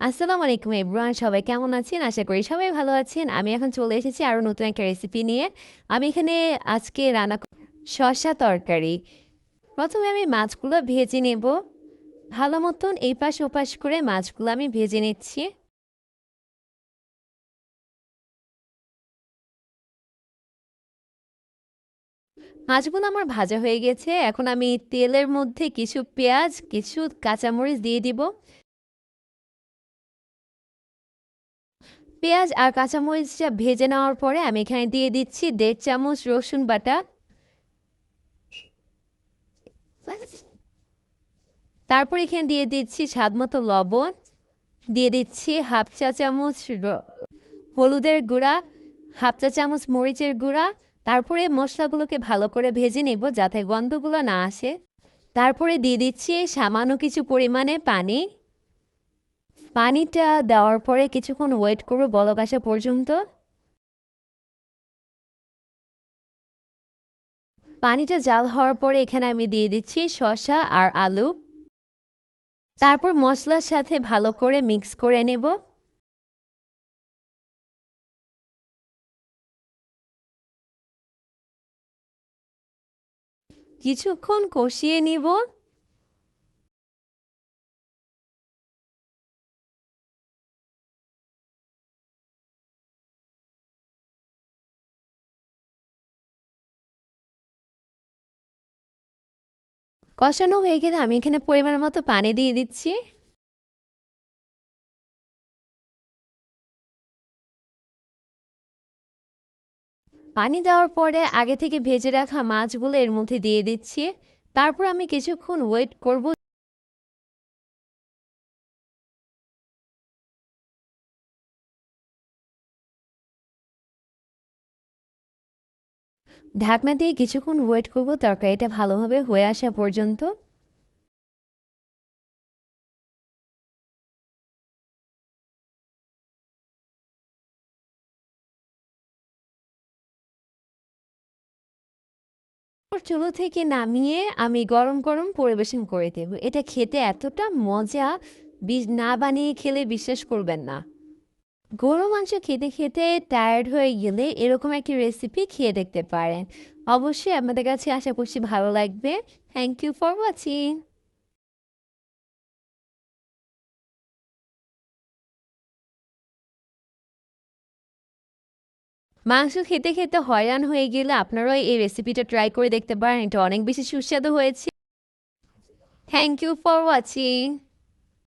আসসালামু আলাইকুম এভরিওয়ান, সবাই কেমন আছেন? আশা করি সবাই ভালো আছেন। আমি এখন চলে এসেছি আরও নতুন একটা রেসিপি নিয়ে। আমি এখানে আজকে শসা তরকারি। প্রথমে আমি মাছগুলো ভেজে নেব। ভালো মতন এপাশ ওপাশ করে মাছগুলো আমি ভেজে নিচ্ছি। মাছগুলো আমার ভাজা হয়ে গেছে। এখন আমি তেলের মধ্যে কিছু পেঁয়াজ, কিছু কাঁচামরিচ দিয়ে দিব। পেঁয়াজ আর কাঁচামরিচটা ভেজে নেওয়ার পরে আমি এখানে দিয়ে দিচ্ছি 1.5 চামচ রসুন বাটা। তারপর এখানে দিয়ে দিচ্ছি স্বাদমতো লবণ, দিয়ে দিচ্ছি হাফ চা চামচ হলুদের গুঁড়া, হাফ চা চামচ মরিচের গুঁড়া। তারপরে মশলাগুলোকে ভালো করে ভেজে নেব যাতে গন্ধগুলো না আসে। তারপরে দিয়ে দিচ্ছি সামান্য কিছু পরিমাণে পানি। পানিটা দেওয়ার পরে কিছুক্ষণ ওয়েট করব বলক আসা পর্যন্ত। পানিটা জাল হওয়ার পরে এখানে আমি দিয়ে দিচ্ছি শসা আর আলু। তারপর মশলার সাথে ভালো করে মিক্স করে নেব। কিছুক্ষণ কষিয়ে নিব। কষানো হয়ে গেলে আমি এখানে পরিমাণ মতো পানি দিয়ে দিচ্ছি। পানি দেওয়ার পরে আগে থেকে ভেজে রাখা মাছগুলো এর মধ্যে দিয়ে দিচ্ছি। তারপর আমি কিছুক্ষণ ওয়েট করব। ঢাকনা দিয়ে কিছুক্ষণ ওয়েট করব তরকারিটা ভালোভাবে হয়ে আসা পর্যন্ত। চুলো থেকে নামিয়ে আমি গরম গরম পরিবেশন করে দেব। এটা খেতে এতটা মজা, না বানিয়ে খেলে বিশ্বাস করবেন না। গরু মাংস খেতে খেতে টায়ার্ড হয়ে গেলে এরকম একটি রেসিপি খেয়ে দেখতে পারেন। অবশ্যই আপনাদের কাছে আশা করছি ভালো লাগবে। Thank you for watching. মাংস খেতে খেতে হয়রান হয়ে গেলে আপনারাও এই রেসিপিটা ট্রাই করে দেখতে পারেন। এটা অনেক বেশি সুস্বাদু হয়েছে। Thank you for watching.